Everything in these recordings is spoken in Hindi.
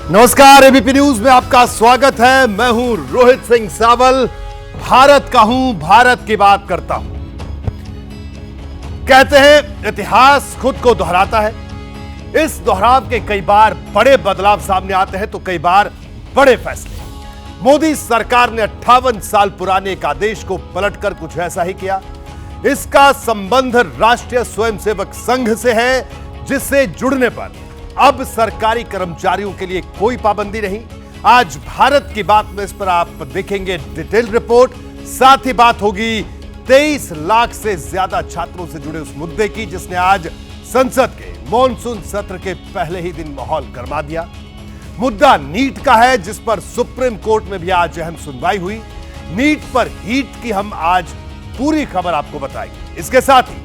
नमस्कार, एबीपी न्यूज में आपका स्वागत है। मैं हूं रोहित सिंह सावल। भारत का हूं, भारत की बात करता हूं। कहते हैं इतिहास खुद को दोहराता है। इस दोहराव के कई बार बड़े बदलाव सामने आते हैं तो कई बार बड़े फैसले। मोदी सरकार ने 58 साल पुराने एक आदेश को पलटकर कुछ ऐसा ही किया। इसका संबंध राष्ट्रीय स्वयंसेवक संघ से है, जिससे जुड़ने पर अब सरकारी कर्मचारियों के लिए कोई पाबंदी नहीं। आज भारत की बात में इस पर आप देखेंगे डिटेल रिपोर्ट। साथ ही बात होगी 23 लाख से ज्यादा छात्रों से जुड़े उस मुद्दे की, जिसने आज संसद के मॉनसून सत्र के पहले ही दिन माहौल गरमा दिया। मुद्दा नीट का है, जिस पर सुप्रीम कोर्ट में भी आज अहम सुनवाई हुई। नीट पर हीट की हम आज पूरी खबर आपको बताएंगे। इसके साथ ही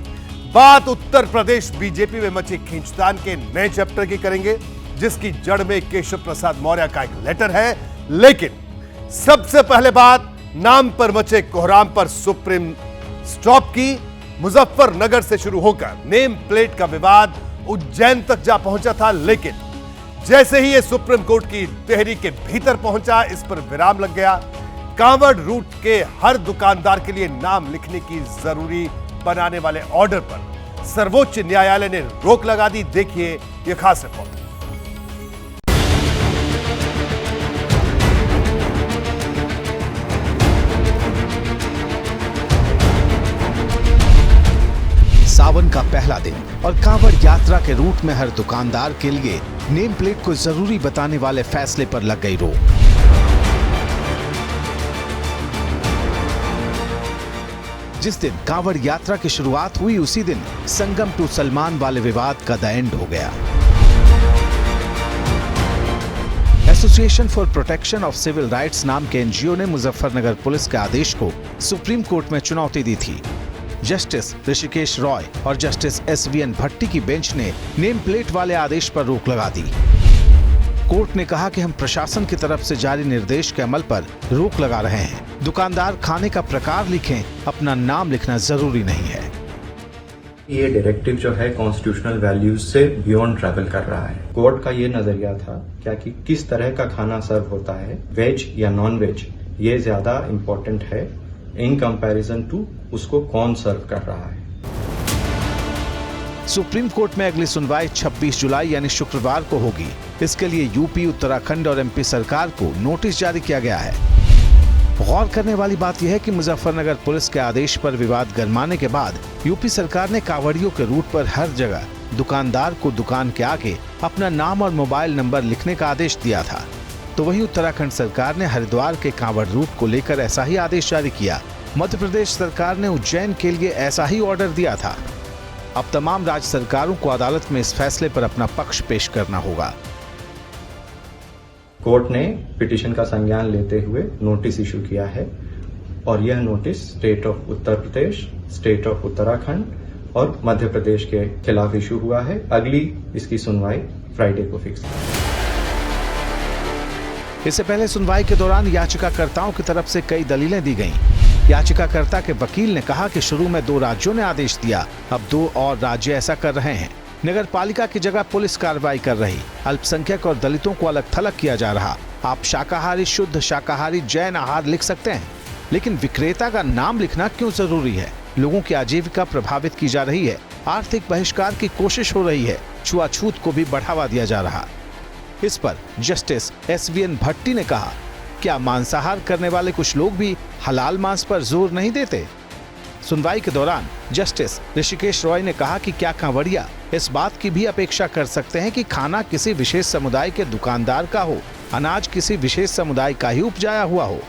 बात उत्तर प्रदेश बीजेपी में मचे खींचतान के नए चैप्टर की करेंगे, जिसकी जड़ में केशव प्रसाद मौर्य का एक लेटर है। लेकिन सबसे पहले बात नाम पर मचे कोहराम पर सुप्रीम स्टॉप की। मुजफ्फरनगर से शुरू होकर नेम प्लेट का विवाद उज्जैन तक जा पहुंचा था, लेकिन जैसे ही यह सुप्रीम कोर्ट की देहरी के भीतर पहुंचा, इस पर विराम लग गया। कांवड़ रूट के हर दुकानदार के लिए नाम लिखने की जरूरी बनाने वाले ऑर्डर पर सर्वोच्च न्यायालय ने रोक लगा दी। देखिए यह खास रिपोर्ट। सावन का पहला दिन और कांवड़ यात्रा के रूट में हर दुकानदार के लिए नेम प्लेट को जरूरी बताने वाले फैसले पर लग गई रोक। जिस दिन कांवड़ यात्रा की शुरुआत हुई, उसी दिन संगम टू सलमान वाले विवाद का द एंड हो गया। Association for protection of civil rights नाम के एनजीओ ने मुजफ्फरनगर पुलिस के आदेश को सुप्रीम कोर्ट में चुनौती दी थी। जस्टिस ऋषिकेश रॉय और जस्टिस एसवीएन भट्टी की बेंच ने नेम प्लेट वाले आदेश पर रोक लगा दी। कोर्ट ने कहा कि हम प्रशासन की तरफ से जारी निर्देश के अमल पर रोक लगा रहे हैं। दुकानदार खाने का प्रकार लिखें, अपना नाम लिखना जरूरी नहीं है। ये डायरेक्टिव जो है कॉन्स्टिट्यूशनल वैल्यूज से बियॉन्ड ट्रैवल कर रहा है। कोर्ट का ये नजरिया था क्या कि किस तरह का खाना सर्व होता है, वेज या नॉन वेज, ये ज्यादा इम्पोर्टेंट है इन कंपैरिजन टू उसको कौन सर्व कर रहा है। सुप्रीम कोर्ट में अगली सुनवाई 26 जुलाई यानी शुक्रवार को होगी। इसके लिए यूपी, उत्तराखंड और एमपी सरकार को नोटिस जारी किया गया है। गौर करने वाली बात यह है कि मुजफ्फरनगर पुलिस के आदेश पर विवाद गरमाने के बाद यूपी सरकार ने कांवड़ियों के रूट पर हर जगह दुकानदार को दुकान के आगे अपना नाम और मोबाइल नंबर लिखने का आदेश दिया था। तो वहीं उत्तराखंड सरकार ने हरिद्वार के कांवड़ रूट को लेकर ऐसा ही आदेश जारी किया। मध्य प्रदेश सरकार ने उज्जैन के लिए ऐसा ही ऑर्डर दिया था। अब तमाम राज्य सरकारों को अदालत में इस फैसले पर अपना पक्ष पेश करना होगा। कोर्ट ने पिटीशन का संज्ञान लेते हुए नोटिस इशू किया है और यह notice state of Uttar Pradesh, state of Uttarakhand और मध्य प्रदेश के खिलाफ इशू हुआ है। अगली इसकी सुनवाई फ्राइडे को फिक्स है। इससे पहले सुनवाई के दौरान याचिकाकर्ताओं की तरफ से कई दलीलें दी गईं। याचिकाकर्ता के वकील ने कहा कि शुरू में 2 राज्यों ने आदेश दिया, अब 2 और राज्य ऐसा कर रहे हैं। नगर पालिका की जगह पुलिस कार्रवाई कर रही, अल्पसंख्यक और दलितों को अलग थलग किया जा रहा। आप शाकाहारी, शुद्ध शाकाहारी, जैन आहार लिख सकते हैं, लेकिन विक्रेता का नाम लिखना क्यों जरूरी है? लोगों की आजीविका प्रभावित की जा रही है, आर्थिक बहिष्कार की कोशिश हो रही है, छुआछूत को भी बढ़ावा दिया जा रहा। इस पर जस्टिस एसवीएन भट्टी ने कहा, क्या मांसाहार करने वाले कुछ लोग भी हलाल मांस पर जोर नहीं देते? सुनवाई के दौरान जस्टिस ऋषिकेश रॉय ने कहा कि क्या कांवड़िया इस बात की भी अपेक्षा कर सकते हैं कि खाना किसी विशेष समुदाय के दुकानदार का हो, अनाज किसी विशेष समुदाय का ही उपजाया हुआ हो?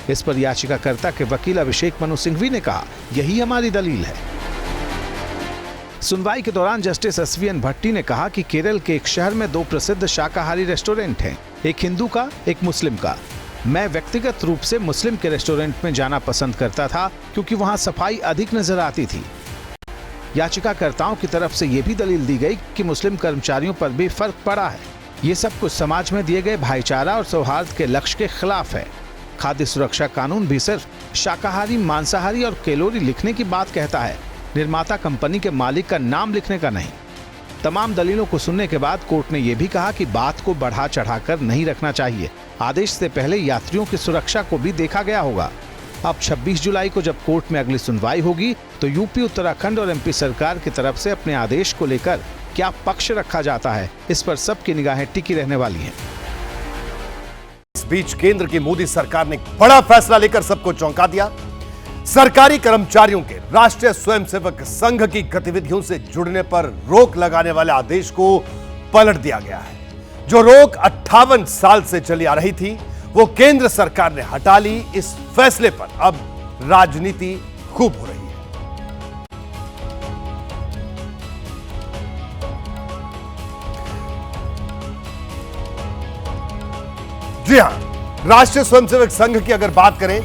इस पर याचिकाकर्ता के वकील अभिषेक मनु सिंघवी ने कहा, यही हमारी दलील है। सुनवाई के दौरान जस्टिस एसवीएन भट्टी ने कहा कि केरल के एक शहर में 2 प्रसिद्ध शाकाहारी रेस्टोरेंट हैं, एक हिंदू का, एक मुस्लिम का। मैं व्यक्तिगत रूप से मुस्लिम के रेस्टोरेंट में जाना पसंद करता था क्योंकि वहां सफाई अधिक नजर आती थी। याचिकाकर्ताओं की तरफ से यह भी दलील दी गई कि मुस्लिम कर्मचारियों पर भी फर्क पड़ा है। ये सब कुछ समाज में दिए गए भाईचारा और सौहार्द के लक्ष्य के खिलाफ है। खाद्य सुरक्षा कानून भी सिर्फ शाकाहारी, मांसाहारी और कैलोरी लिखने की बात कहता है, निर्माता कंपनी के मालिक का नाम लिखने का नहीं। तमाम दलीलों को सुनने के बाद कोर्ट ने यह भी कहा कि बात को बढ़ा चढ़ाकर नहीं रखना चाहिए। आदेश से पहले यात्रियों की सुरक्षा को भी देखा गया होगा। अब 26 जुलाई को जब कोर्ट में अगली सुनवाई होगी तो यूपी, उत्तराखंड और एमपी सरकार की तरफ से अपने आदेश को लेकर क्या पक्ष रखा जाता है, इस पर सबकी निगाहें टिकी रहने वाली हैं। इस बीच केंद्र की मोदी सरकार ने एक बड़ा फैसला लेकर सबको चौंका दिया। सरकारी कर्मचारियों के राष्ट्रीय स्वयंसेवक संघ की गतिविधियों से जुड़ने पर रोक लगाने वाले आदेश को पलट दिया गया है। जो रोक 58 साल से चली आ रही थी वो केंद्र सरकार ने हटा ली। इस फैसले पर अब राजनीति खूब हो रही है। जी हां, राष्ट्रीय स्वयंसेवक संघ की अगर बात करें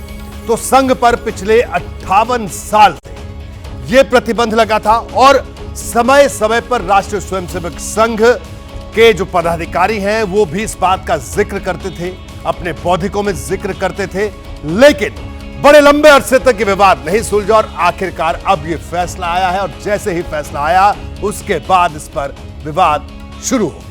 तो संघ पर पिछले 58 साल से यह प्रतिबंध लगा था और समय समय पर राष्ट्रीय स्वयंसेवक संघ के जो पदाधिकारी हैं वो भी इस बात का जिक्र करते थे, अपने बौद्धिकों में जिक्र करते थे, लेकिन बड़े लंबे अरसे तक ये विवाद नहीं सुलझा और आखिरकार अब ये फैसला आया है और जैसे ही फैसला आया उसके बाद इस पर विवाद शुरू हो गया।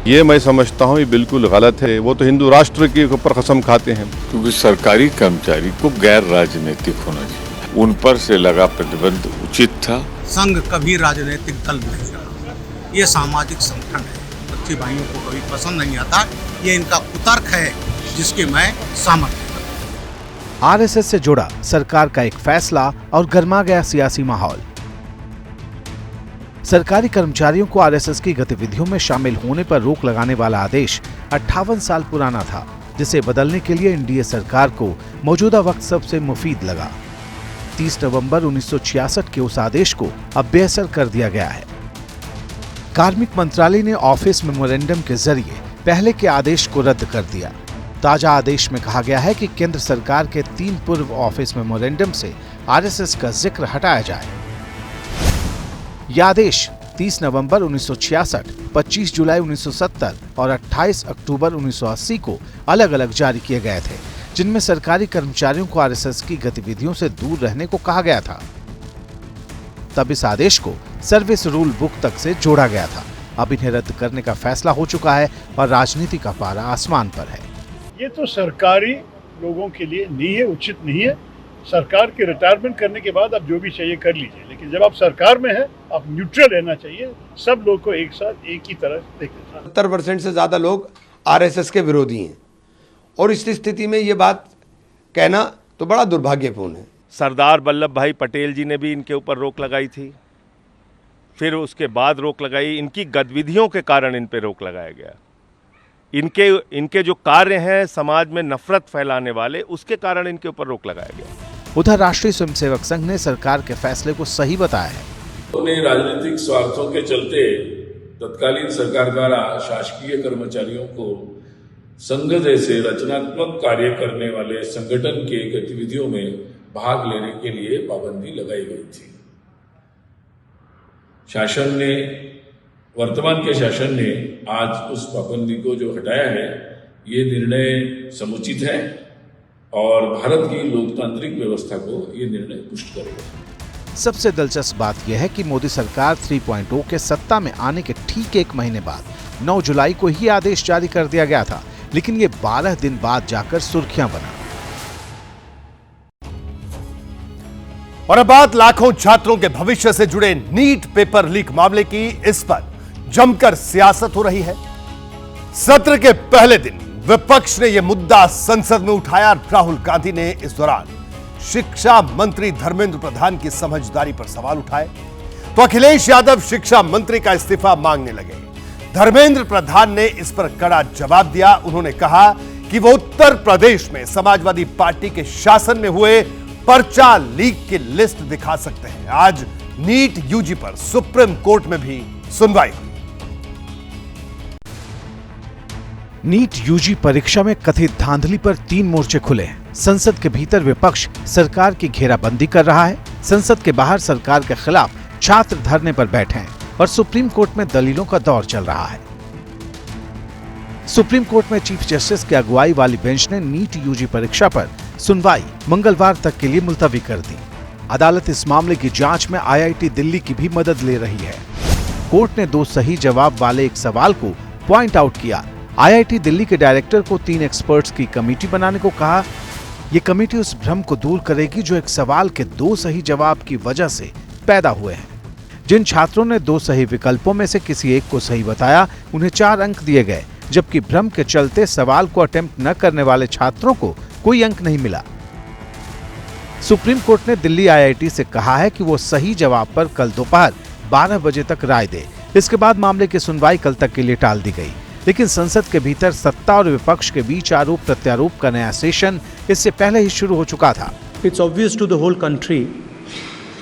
ये मैं समझता हूँ ये बिल्कुल गलत है। वो तो हिंदू राष्ट्र के ऊपर कसम खाते हैं। क्योंकि सरकारी कर्मचारी को गैर राजनीतिक होना चाहिए, उन पर से लगा प्रतिबंध उचित था। संघ कभी राजनीतिक दल नहीं रहा, ये सामाजिक संगठन है। बच्चे भाइयों को कभी पसंद नहीं आता, ये इनका कुतर्क है जिसके मैं समर्थन करता हूं। आरएसएस से जुड़ा सरकार का एक फैसला और गर्मा गया सियासी माहौल। सरकारी कर्मचारियों को आरएसएस की गतिविधियों में शामिल होने पर रोक लगाने वाला आदेश 58 साल पुराना था, जिसे बदलने के लिए एनडीए सरकार को मौजूदा वक्त सबसे मुफीद लगा। 30 नवंबर 1966 के उस आदेश को अब बेअसर कर दिया गया है। कार्मिक मंत्रालय ने ऑफिस मेमोरेंडम के जरिए पहले के आदेश को रद्द कर दिया। ताजा आदेश में कहा गया है कि केंद्र सरकार के 3 पूर्व ऑफिस मेमोरेंडम से आरएसएस का जिक्र हटाया जाए। यह आदेश 30 नवंबर 1966, 25 जुलाई 1970 और 28 अक्टूबर 1980 को अलग अलग जारी किए गए थे, जिनमें सरकारी कर्मचारियों को आरएसएस की गतिविधियों से दूर रहने को कहा गया था। तब इस आदेश को सर्विस रूल बुक तक से जोड़ा गया था। अब इन्हें रद्द करने का फैसला हो चुका है और राजनीति का पारा आसमान पर है। ये तो सरकारी लोगों के लिए नहीं है, उचित नहीं है। सरकार के रिटायरमेंट करने के बाद आप जो भी चाहिए कर लीजिए, लेकिन जब आप सरकार में हैं आप न्यूट्रल रहना चाहिए। सब लोग को एक साथ एक ही तरह देखना। 70% से ज़्यादा लोग आरएसएस के विरोधी हैं और इस स्थिति में ये बात कहना तो बड़ा दुर्भाग्यपूर्ण है। सरदार वल्लभ भाई पटेल जी ने भी इनके ऊपर रोक लगाई थी, फिर उसके बाद रोक लगाई। इनकी गतिविधियों के कारण इन पे रोक लगाया गया। इनके जो कार्य हैं समाज में नफरत फैलाने वाले, उसके कारण इनके ऊपर रोक लगाया गया। उधर राष्ट्रीय स्वयंसेवक संघ ने सरकार के फैसले को सही बताया है। उन्हें राजनीतिक स्वार्थों के चलते तत्कालीन सरकार द्वारा शासकीय कर्मचारियों को संघ जैसे रचनात्मक कार्य करने वाले संगठन के गतिविधियों में भाग लेने के लिए पाबंदी लगाई गई थी। वर्तमान के शासन ने आज उस पाबंदी को जो हटाया है, ये निर्णय समुचित है और भारत की लोकतांत्रिक व्यवस्था को ये निर्णय पुष्ट करेगा। सबसे दिलचस्प बात यह है कि मोदी सरकार 3.0 के सत्ता में आने के ठीक 1 महीने बाद 9 जुलाई को ही आदेश जारी कर दिया गया था, लेकिन ये 12 दिन बाद जाकर सुर्खियां बना। और अब बात लाखों छात्रों के भविष्य से जुड़े नीट पेपर लीक मामले की। इस पर जमकर सियासत हो रही है। सत्र के पहले दिन विपक्ष ने यह मुद्दा संसद में उठाया। राहुल गांधी ने इस दौरान शिक्षा मंत्री धर्मेंद्र प्रधान की समझदारी पर सवाल उठाए तो अखिलेश यादव शिक्षा मंत्री का इस्तीफा मांगने लगे। धर्मेंद्र प्रधान ने इस पर कड़ा जवाब दिया। उन्होंने कहा कि वो उत्तर प्रदेश में समाजवादी पार्टी के शासन में हुए पर्चा लीक की लिस्ट दिखा सकते हैं। आज नीट यूजी पर सुप्रीम कोर्ट में भी सुनवाई हुई। नीट यूजी परीक्षा में कथित धांधली पर 3 मोर्चे खुले हैं। संसद के भीतर विपक्ष सरकार की घेराबंदी कर रहा है, संसद के बाहर सरकार के खिलाफ छात्र धरने पर बैठे हैं और सुप्रीम कोर्ट में दलीलों का दौर चल रहा है। सुप्रीम कोर्ट में चीफ जस्टिस की अगुवाई वाली बेंच ने नीट यूजी परीक्षा पर सुनवाई मंगलवार तक के लिए मुलतवी कर दी। अदालत इस मामले की जांच में आईआईटी दिल्ली की भी मदद ले रही है। कोर्ट ने 2 सही जवाब वाले एक सवाल को पॉइंट आउट किया। आईआईटी दिल्ली के डायरेक्टर को 3 एक्सपर्ट्स की कमेटी बनाने को कहा। ये कमेटी उस भ्रम को दूर करेगी जो एक सवाल के 2 सही जवाब की वजह से पैदा हुए हैं। जिन छात्रों ने 2 सही विकल्पों में से किसी एक को सही बताया, उन्हें 4 अंक दिए गए, जबकि भ्रम के चलते सवाल को अटेम्प्ट न करने वाले छात्रों को कोई अंक नहीं मिला। सुप्रीम कोर्ट ने दिल्ली आईआईटी से कहा है कि वो सही जवाब पर कल दोपहर 12 बजे तक राय दे। इसके बाद मामले की सुनवाई कल तक के लिए टाल दी गई। लेकिन संसद के भीतर सत्ता और विपक्ष के बीच आरोप प्रत्यारोप का नया सेशन इससे पहले ही शुरू हो चुका था। It's obvious to the whole country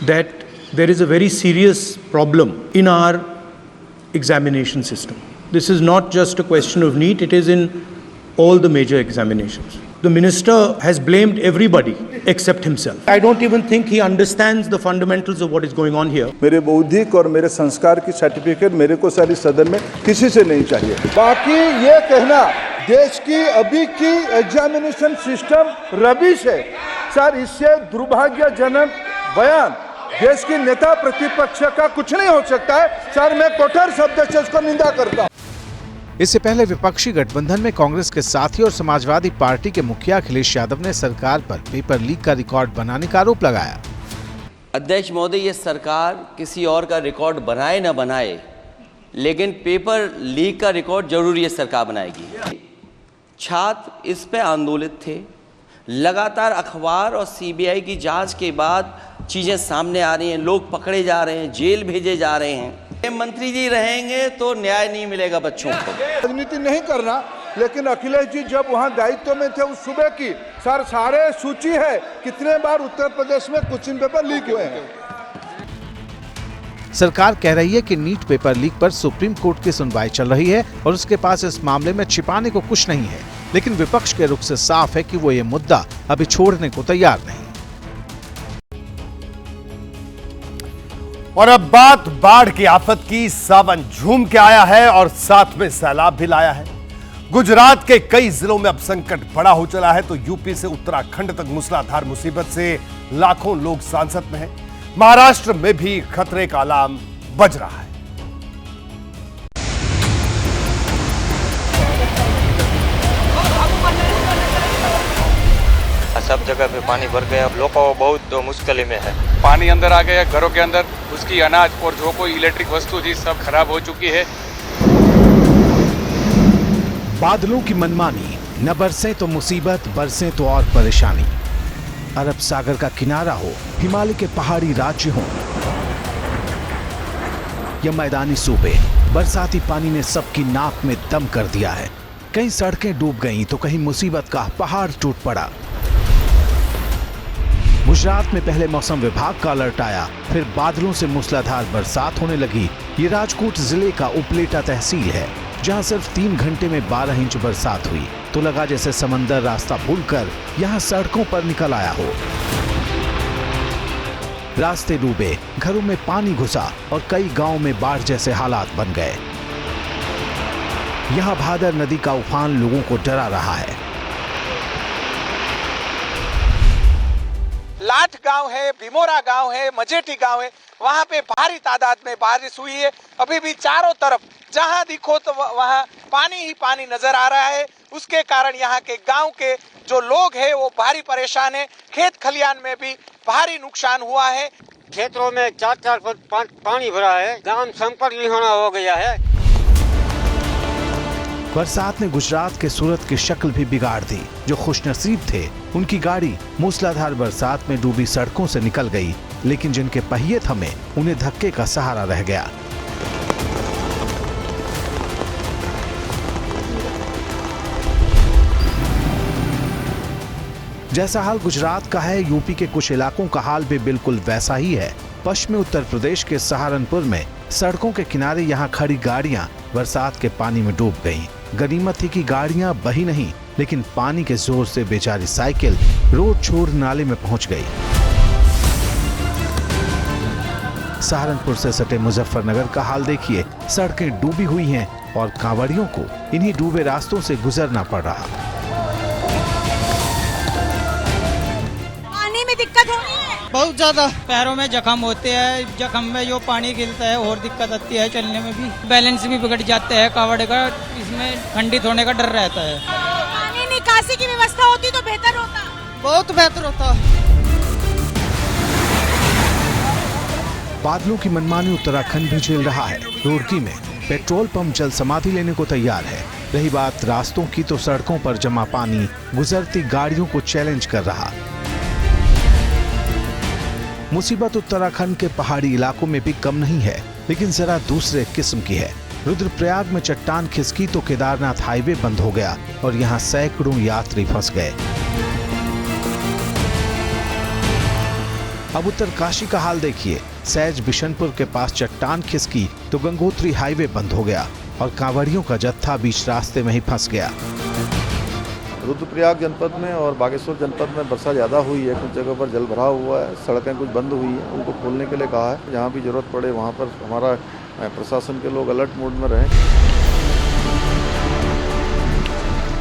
that there is a very serious problem in our examination system. This is not just a question of NEET, it is in all the major examinations. The minister has blamed everybody except himself. I don't even think he understands the fundamentals of what is going on here. मेरे बौद्धिक और मेरे संस्कार की सर्टिफिकेट मेरे को सारी सदन में किसी से नहीं चाहिए। बाकी ये कहना देश की अभी की एग्जामिनेशन सिस्टम रबिश है सर, इससे दुर्भाग्यजनक बयान देश की नेता प्रतिपक्ष का कुछ नहीं हो सकता है सर। मैं कठोर शब्द से इसको निंदा करता हूँ। इससे पहले विपक्षी गठबंधन में कांग्रेस के साथी और समाजवादी पार्टी के मुखिया अखिलेश यादव ने सरकार पर पेपर लीक का रिकॉर्ड बनाने का आरोप लगाया। अध्यक्ष महोदय, ये सरकार किसी और का रिकॉर्ड बनाए न बनाए, लेकिन पेपर लीक का रिकॉर्ड जरूर ये सरकार बनाएगी। छात्र इस पे आंदोलित थे। लगातार अखबार और सीबीआई की जांच के बाद चीजें सामने आ रही हैं, लोग पकड़े जा रहे हैं, जेल भेजे जा रहे हैं। मंत्री जी रहेंगे तो न्याय नहीं मिलेगा बच्चों को। राजनीति नहीं करना, लेकिन अखिलेश जी जब वहाँ दायित्व में थे उस सुबह की सर सारे सूची है कितने बार उत्तर प्रदेश में क्वेश्चन पेपर लीक हुए हैं। सरकार कह रही है कि नीट पेपर लीक पर सुप्रीम कोर्ट की सुनवाई चल रही है और उसके पास इस मामले में छिपाने को कुछ नहीं है। लेकिन विपक्ष के रुख से साफ है कि वो ये मुद्दा अभी छोड़ने को तैयार नहीं। और अब बात बाढ़ की आफत की। सावन झूम के आया है और साथ में सैलाब भी लाया है। गुजरात के कई जिलों में अब संकट बड़ा हो चला है, तो यूपी से उत्तराखंड तक मूसलाधार मुसीबत से लाखों लोग सांसत में हैं। महाराष्ट्र में भी खतरे का अलार्म बज रहा है। सब जगह पे पानी भर गया, लोग बहुत मुश्किल में है। पानी अंदर आ गया घरों के अंदर, उसकी अनाज और जो कोई इलेक्ट्रिक वस्तु थी सब खराब हो चुकी है। बादलों की मनमानी, न बरसे तो मुसीबत, बरसे तो और परेशानी। अरब सागर का किनारा हो, हिमालय के पहाड़ी राज्य हो या मैदानी सूबे, बरसाती पानी ने सबकी नाक में दम कर दिया है। कहीं सड़कें डूब गईं तो कहीं मुसीबत का पहाड़ टूट पड़ा। गुजरात में पहले मौसम विभाग का अलर्ट आया, फिर बादलों से मूसलाधार बरसात होने लगी। ये राजकोट जिले का उपलेटा तहसील है, जहां सिर्फ 3 घंटे में 12 इंच बरसात हुई तो लगा जैसे समंदर रास्ता भूलकर यहां सड़कों पर निकल आया हो। रास्ते डूबे, घरों में पानी घुसा और कई गांवों में बाढ़ जैसे हालात बन गए। यहां भादर नदी का उफान लोगों को डरा रहा है। लाठ गांव है, भीमोरा गांव है, मजेठी गांव है, वहां पे भारी तादाद में बारिश हुई है। अभी भी चारों तरफ जहां देखो तो वहां पानी ही पानी नजर आ रहा है। उसके कारण यहाँ के गांव के जो लोग हैं वो भारी परेशान है। खेत खलियान में भी भारी नुकसान हुआ है। खेतों में 4-4 फुट पानी भरा है, गांव संपर्क नहीं होना हो गया है। बरसात ने गुजरात के सूरत की शक्ल भी बिगाड़ दी। जो खुशनसीब थे उनकी गाड़ी मूसलाधार बरसात में डूबी सड़कों से निकल गई, लेकिन जिनके पहिए थमे उन्हें धक्के का सहारा रह गया। जैसा हाल गुजरात का है, यूपी के कुछ इलाकों का हाल भी बिल्कुल वैसा ही है। पश्चिमी उत्तर प्रदेश के सहारनपुर में सड़कों के किनारे यहाँ खड़ी गाड़ियां बरसात के पानी में डूब गईं। गनीमत थी कि गाड़ियां बही नहीं, लेकिन पानी के जोर से बेचारी साइकिल रोड छोड़ नाले में पहुंच गई। सहारनपुर से सटे मुजफ्फरनगर का हाल देखिए, सड़कें डूबी हुई हैं और कांवड़ियों को इन्हीं डूबे रास्तों से गुजरना पड़ रहा। पानी में दिक्कत हो रही है बहुत ज्यादा, पैरों में जख्म होते हैं, जख्म में जो पानी गिरता है और दिक्कत आती है, चलने में भी बैलेंस भी बिगड़ जाते हैं, कावड़ का इसमें खंडित होने का डर रहता है। पानी निकासी की व्यवस्था होती तो बेहतर होता, बहुत बेहतर होता। बादलों की मनमानी उत्तराखंड भी झेल रहा है। रुड़की में पेट्रोल पंप जल समाधि लेने को तैयार है। रही बात रास्तों की, तो सड़कों पर जमा पानी गुजरती गाड़ियों को चैलेंज कर रहा। मुसीबत उत्तराखंड के पहाड़ी इलाकों में भी कम नहीं है, लेकिन जरा दूसरे किस्म की है। रुद्रप्रयाग में चट्टान खिसकी तो केदारनाथ हाईवे बंद हो गया और यहाँ सैकड़ों यात्री फंस गए। अब उत्तरकाशी का हाल देखिए, सैज बिशनपुर के पास चट्टान खिसकी तो गंगोत्री हाईवे बंद हो गया और कांवड़ियों का जत्था बीच रास्ते में ही फंस गया। रुद्रप्रयाग जनपद में और बागेश्वर जनपद में वर्षा ज़्यादा हुई है, कुछ जगहों पर जल भरा हुआ है, सड़कें कुछ बंद हुई हैं, उनको खोलने के लिए कहा है। जहाँ भी जरूरत पड़े वहाँ पर हमारा प्रशासन के लोग अलर्ट मोड में रहें।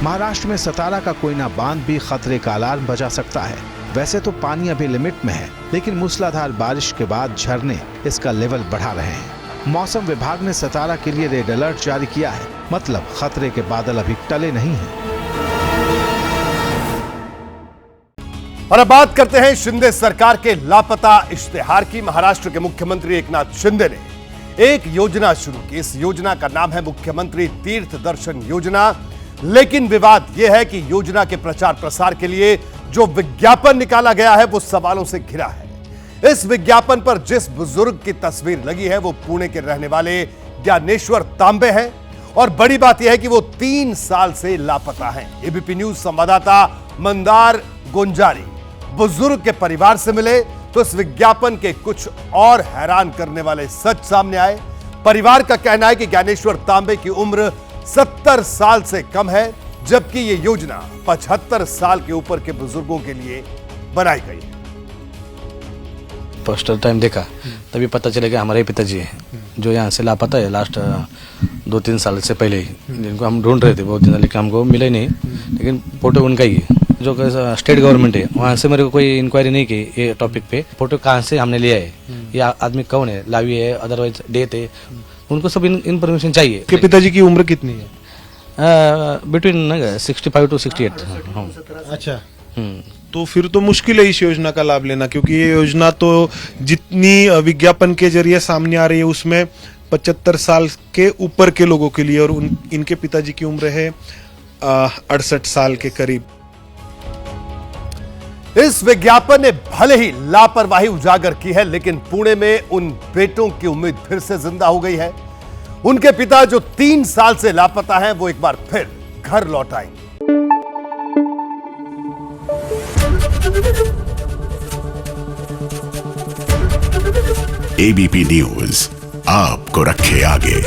महाराष्ट्र में सतारा का कोयना बांध भी खतरे का अलार्म बजा सकता है। वैसे तो पानी अभी लिमिट में है, लेकिन मूसलाधार बारिश के बाद झरने इसका लेवल बढ़ा रहे हैं। मौसम विभाग ने सतारा के लिए रेड अलर्ट जारी किया है, मतलब खतरे के बादल अभी टले नहीं हैं। और अब बात करते हैं शिंदे सरकार के लापता इश्तेहार की। महाराष्ट्र के मुख्यमंत्री एकनाथ शिंदे ने एक योजना शुरू की। इस योजना का नाम है मुख्यमंत्री तीर्थ दर्शन योजना। लेकिन विवाद यह है कि योजना के प्रचार प्रसार के लिए जो विज्ञापन निकाला गया है वो सवालों से घिरा है। इस विज्ञापन पर जिस बुजुर्ग की तस्वीर लगी है वो पुणे के रहने वाले ज्ञानेश्वर तांबे हैं और बड़ी बात यह है कि वो 3 साल से लापता हैं। एबीपी न्यूज संवाददाता मंदार गुंजारी बुजुर्ग के परिवार से मिले तो इस विज्ञापन के कुछ और हैरान करने वाले सच सामने आए। परिवार का कहना है कि ज्ञानेश्वर तांबे की उम्र 70 साल से कम है, जबकि ये योजना 75 साल के ऊपर के बुजुर्गों के लिए बनाई गई है। फर्स्ट टाइम देखा तभी पता चलेगा हमारे पिताजी हैं जो यहाँ से लापता है लास्ट 2-3 साल से पहले ही, जिनको हम ढूंढ रहे थे बहुत दिन, लेकिन हमको मिले नहीं। लेकिन फोटो उनका ही है, जो स्टेट गवर्नमेंट है, वहाँ से मेरे को कोई इंक्वायरी नहीं की ये टॉपिक पे। फोटो कहाँ से हमने लिया है, ये आदमी कौन है, लावी है, अदरवाइज डेथ है, उनको सब इन्फॉर्मेशन चाहिए। के पिताजी की उम्र कितनी है? Between 65 to 68। अच्छा, तो फिर तो मुश्किल है इस योजना का लाभ लेना, क्योंकि ये योजना तो जितनी विज्ञापन के जरिए सामने आ रही है उसमें 75 साल के ऊपर के लोगों के लिए, और इनके पिताजी की उम्र है 68 साल के करीब। इस विज्ञापन ने भले ही लापरवाही उजागर की है, लेकिन पुणे में उन बेटों की उम्मीद फिर से जिंदा हो गई है। उनके पिता जो 3 साल से लापता हैं, वो एक बार फिर घर लौट आएंगे। एबीपी न्यूज आपको रखे आगे।